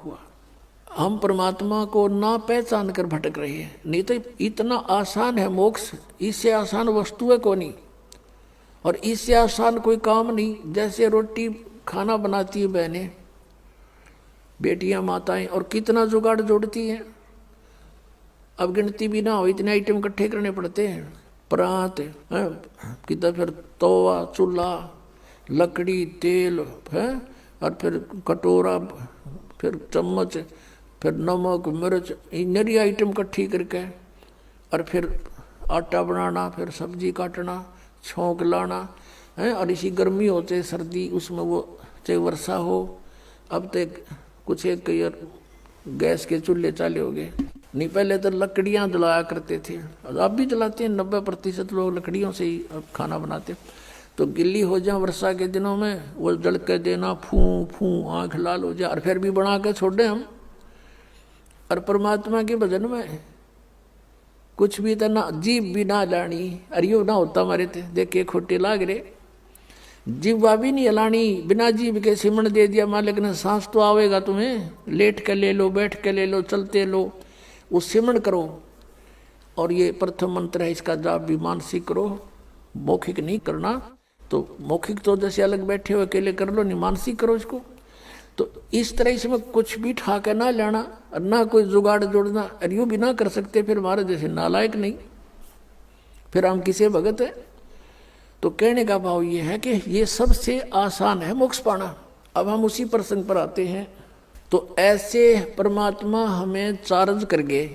हुआ। हम परमात्मा को ना पहचान कर भटक रहे हैं। नहीं तो इतना आसान है मोक्ष, इससे आसान वस्तु है कोई नहीं, और इससे आसान कोई काम नहीं। जैसे रोटी खाना बनाती है बहनें, बेटियां, माताएं, और कितना जुगाड़ जोड़ती हैं। अब गिनती भी ना हो, इतने आइटम इकट्ठे करने पड़ते हैं। परात है, कितना फिर तवा, चूल्हा, लकड़ी, तेल है, और फिर कटोरा, फिर चम्मच, फिर नमक, मिर्च, नरी आइटम इकट्ठी करके, और फिर आटा बनाना, फिर सब्जी काटना, छोंक लाना है। और इसी गर्मी हो चाहे सर्दी, उसमें वो चाहे वर्षा हो। अब तो कुछ एक गैस के चूल्हे चाले हो गए, नहीं पहले तो लकड़ियां जलाया करते थे, अब भी जलाते हैं। 90% लोग लकड़ियों से ही अब खाना बनाते। तो गिल्ली हो जाए वर्षा के दिनों में, वो जल के देना, फूं फूं आँख लाल हो जाए, और फिर भी बना के छोड़े हम। और परमात्मा के भजन में कुछ भी तो ना, जीभ भी ना लानी, अरियो ना होता हमारे थे, देखे खोटे लाग रहे। जीवा भी नहीं हलानी, बिना जीभ के सिमण दे दिया मालिक ने। सांस तो आवेगा तुम्हें, लेट के ले लो, बैठ के ले लो, चलते लो, वो सिमण करो। और ये प्रथम मंत्र है, इसका जाप भी मानसिक करो, मौखिक नहीं करना। तो मौखिक तो जैसे अलग बैठे हो अकेले कर लो, नहीं मानसिक करो इसको। तो इस तरह इसमें कुछ भी ठाके ना लेना, और ना कोई जुगाड़ जोड़ना, और यूँ भी ना कर सकते फिर हमारे जैसे नालायक नहीं, फिर हम किसे भगत है। तो कहने का भाव ये है कि ये सबसे आसान है मोक्ष पाना। अब हम उसी प्रसंग पर आते हैं। तो ऐसे परमात्मा हमें चार्ज कर गए,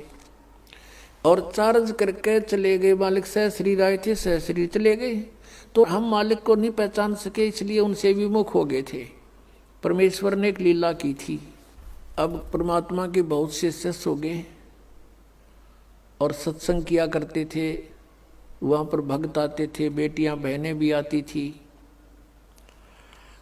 और चार्ज करके चले गए। मालिक सहश्री राय थे, सहश्री चले गए। तो हम मालिक को नहीं पहचान सके, इसलिए उनसे विमुख हो गए थे। परमेश्वर ने एक लीला की थी। अब परमात्मा के बहुत से शिष्य हो गए, और सत्संग किया करते थे। वहाँ पर भक्त आते थे, बेटियां बहनें भी आती थी।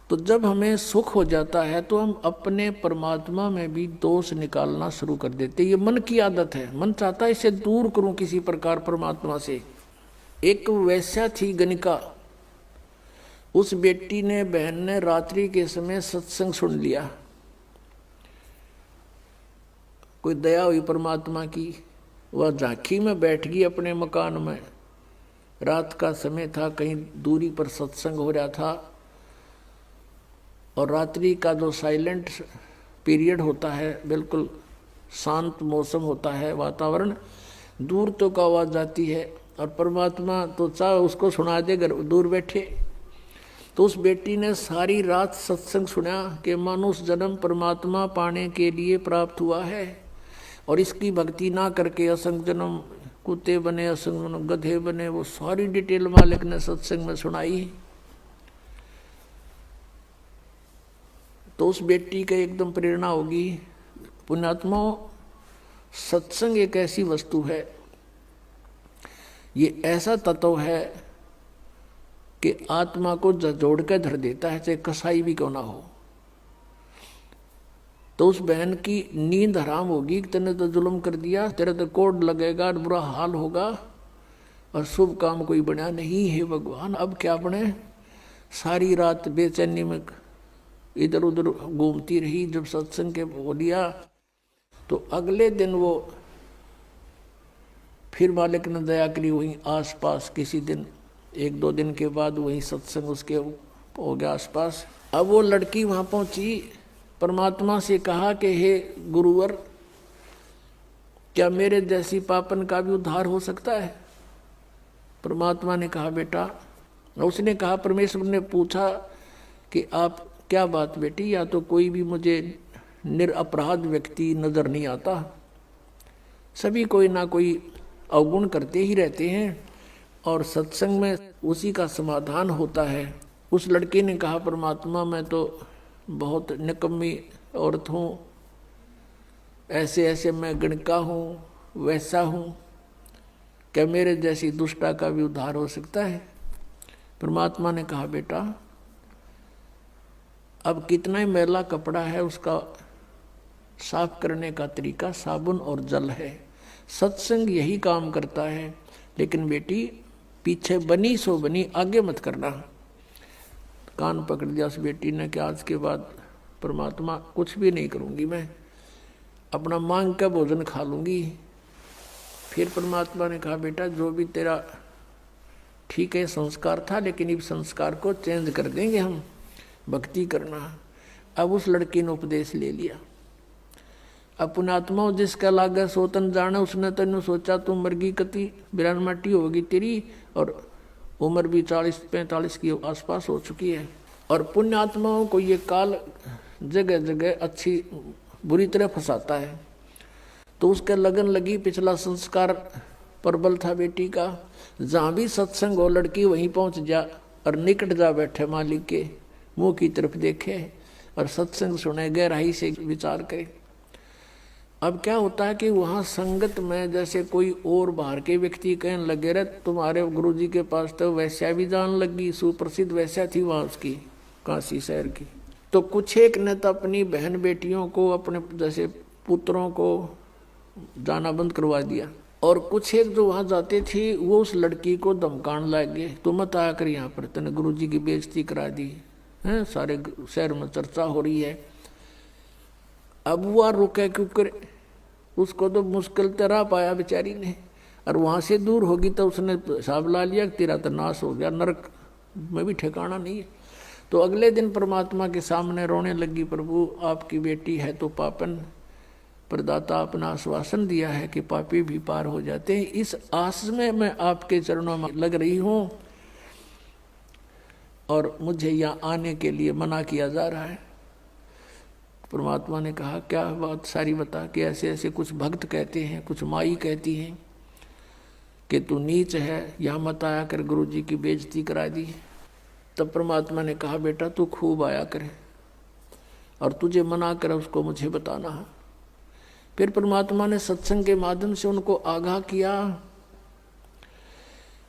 तो जब हमें सुख हो जाता है तो हम अपने परमात्मा में भी दोष निकालना शुरू कर देते। ये मन की आदत है, मन चाहता है इसे दूर करूं किसी प्रकार परमात्मा से। एक वैश्या थी गणिका, उस बेटी ने, बहन ने रात्रि के समय सत्संग सुन लिया। कोई दया हुई परमात्मा की, वह झांकी में बैठ गई अपने मकान में। रात का समय था, कहीं दूरी पर सत्संग हो रहा था, और रात्रि का जो साइलेंट पीरियड होता है, बिल्कुल शांत मौसम होता है, वातावरण, दूर तो का आवाज़ जाती है, और परमात्मा तो चाहे उसको सुना दे घर दूर बैठे। तो उस बेटी ने सारी रात सत्संग सुना कि मानुष जन्म परमात्मा पाने के लिए प्राप्त हुआ है, और इसकी भक्ति ना करके असंग जन्म कुत्ते बने, असंग जन्म गधे बने। वो सारी डिटेल मालिक ने सत्संग में सुनाई। तो उस बेटी का एकदम प्रेरणा होगी। पुण्यात्माओं, सत्संग एक ऐसी वस्तु है, ये ऐसा तत्व है कि आत्मा को जोड़ कर धर देता है, चाहे कसाई भी क्यों ना हो। तो उस बहन की नींद हराम होगी, तेने तो जुल्म कर दिया, तेरे तो कोड लगेगा, बुरा हाल होगा, और शुभ काम कोई बना नहीं है भगवान, अब क्या बने। सारी रात बेचैनी में इधर उधर घूमती रही। जब सत्संग के बोलिया तो अगले दिन वो फिर मालिक ने दया करी, वहीं आसपास किसी दिन 1-2 दिन के बाद वहीं सत्संग उसके हो गया आसपास। अब वो लड़की वहाँ पहुँची, परमात्मा से कहा कि हे गुरुवर, क्या मेरे जैसी पापन का भी उद्धार हो सकता है। परमात्मा ने कहा बेटा, उसने कहा, परमेश्वर ने पूछा कि आप क्या बात बेटी, या तो कोई भी मुझे निरपराध व्यक्ति नजर नहीं आता, सभी कोई ना कोई अवगुण करते ही रहते हैं, और सत्संग में उसी का समाधान होता है। उस लड़के ने कहा, परमात्मा मैं तो बहुत निकम्मी औरत हूँ, ऐसे ऐसे मैं गणिका हूँ, वैसा हूँ, क्या मेरे जैसी दुष्टा का भी उद्धार हो सकता है। परमात्मा ने कहा बेटा, अब कितना ही मैला कपड़ा है उसका साफ करने का तरीका साबुन और जल है। सत्संग यही काम करता है। लेकिन बेटी, पीछे बनी सो बनी, आगे मत करना। कान पकड़ दिया उस बेटी ने कि आज के बाद परमात्मा कुछ भी नहीं करूंगी मैं, अपना मांग का भोजन खा लूँगी। फिर परमात्मा ने कहा बेटा जो भी तेरा ठीक है संस्कार था, लेकिन इस संस्कार को चेंज कर देंगे हम, भक्ति करना। अब उस लड़की ने उपदेश ले लिया। अब पुण्यात्मा जिसका लागे सोतन जाने, उसने तेन सोचा तू मरगी कति बिरान माटी होगी तेरी, और उम्र भी 40-45 के आसपास हो चुकी है। और पुण्यात्माओं को ये काल जगह जगह अच्छी बुरी तरह फंसाता है। तो उसके लगन लगी, पिछला संस्कार प्रबल था बेटी का, जहाँ भी सत्संग हो लड़की वहीं पहुँच जा और निकट जा बैठे मालिक के मुंह की तरफ देखे और सत्संग सुने, गहराई से विचार करे। अब क्या होता है कि वहाँ संगत में जैसे कोई और बाहर के व्यक्ति कहने लगे रहे तुम्हारे गुरुजी के पास तो वैश्या भी जान लगी, सुप्रसिद्ध वैश्या थी वहाँ उसकी काशी शहर की। तो कुछ एक ने तो अपनी बहन बेटियों को, अपने जैसे पुत्रों को जाना बंद करवा दिया, और कुछ एक जो वहाँ जाते थे वो उस लड़की को धमकाने लग गए, तो मत आया कर यहाँ पर, तूने गुरुजी की बेइज्जती करा दी है, सारे शहर में चर्चा हो रही है। अब वो रुके क्योंकि उसको तो मुश्किल तरह पाया बेचारी ने, और वहाँ से दूर होगी तो उसने हिसाब ला लिया कि तेरा तो नाश हो गया, नरक में भी ठिकाना नहीं है। तो अगले दिन परमात्मा के सामने रोने लगी, प्रभु आपकी बेटी है तो पापन, प्रदाता अपना आश्वासन दिया है कि पापी भी पार हो जाते हैं, इस आस में मैं आपके चरणों में लग रही हूँ और मुझे यहाँ आने के लिए मना किया जा रहा है। परमात्मा ने कहा क्या बात सारी बता, कि ऐसे ऐसे कुछ भक्त कहते हैं, कुछ माई कहती हैं कि तू नीच है, यहाँ मत आया कर, गुरुजी की बेइज्जती करा दी। तब परमात्मा ने कहा बेटा तू खूब आया करे, और तुझे मना करे उसको मुझे बताना है। फिर परमात्मा ने सत्संग के माध्यम से उनको आगाह किया,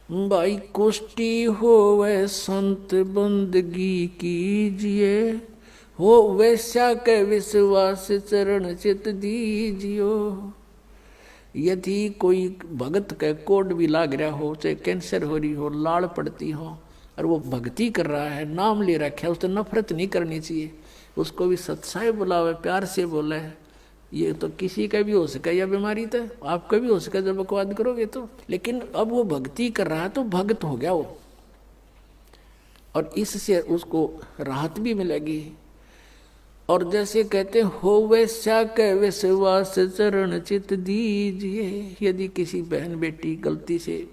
भाई कुष्टी हो वह संत बंदगी कीजिए, हो वैश्या के विश्वास चरण चित दीजियो। यदि कोई भगत के कोड भी लाग रहा हो, चाहे कैंसर हो रही हो, लाड़ पड़ती हो, और वो भक्ति कर रहा है, नाम ले रखा है, उससे नफरत नहीं करनी चाहिए, उसको भी सत्साई बुलावे, प्यार से बोले। ये तो किसी का भी हो सके यह बीमारी, तो आपका भी हो सके जब बकवाद करोगे तो। लेकिन अब वो भक्ति कर रहा है तो भक्त हो गया वो, और इससे उसको राहत भी मिलेगी। और जैसे कहते हो वैश्या के विश्वास चरण चित दीजिए, यदि किसी बहन बेटी गलती से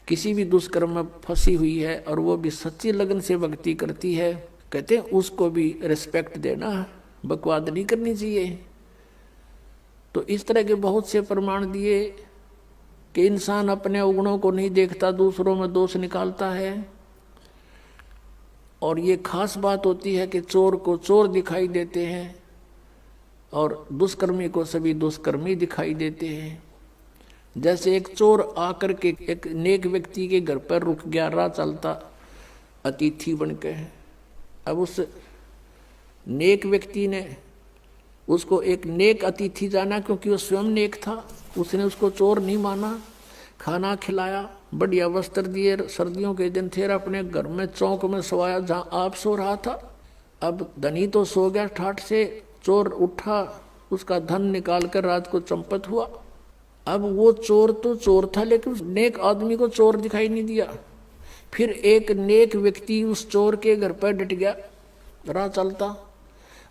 किसी भी दुष्कर्म में फंसी हुई है और वो भी सच्ची लगन से भक्ति करती है, कहते हैं उसको भी रिस्पेक्ट देना, बकवाद नहीं करनी चाहिए। तो इस तरह के बहुत से प्रमाण दिए कि इंसान अपने अवगुणों को नहीं देखता, दूसरों में दोष निकालता है। और ये खास बात होती है कि चोर को चोर दिखाई देते हैं और दुष्कर्मी को सभी दुष्कर्मी दिखाई देते हैं। जैसे एक चोर आकर के एक नेक व्यक्ति के घर पर रुक गया, राह चलता अतिथि बन के। अब उस नेक व्यक्ति ने उसको एक नेक अतिथि जाना, क्योंकि वो स्वयं नेक था, उसने उसको चोर नहीं माना, खाना खिलाया, बढ़िया वस्त्र दिए, सर्दियों के दिन थे, अपने घर में चौक में सोया जहाँ आप सो रहा था। अब धनी तो सो गया ठाठ से, चोर उठा, उसका धन निकाल कर रात को चंपत हुआ। अब वो चोर तो चोर था, लेकिन उस नेक आदमी को चोर दिखाई नहीं दिया। फिर एक नेक व्यक्ति उस चोर के घर पर डट गया, राह चलता।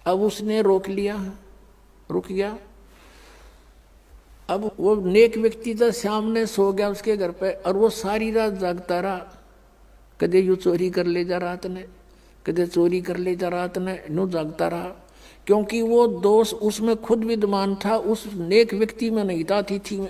अब उसने रोक लिया, रुक गया। अब वो नेक व्यक्ति तो सामने सो गया उसके घर पे, और वो सारी रात जागता रहा, कदे यूँ चोरी कर ले जा रात ने, कदे चोरी कर ले जा रात ने, यूँ जागता रहा। क्योंकि वो दोष उसमें खुद विद्यमान था, उस नेक व्यक्ति में नहीं था, अतिथि में।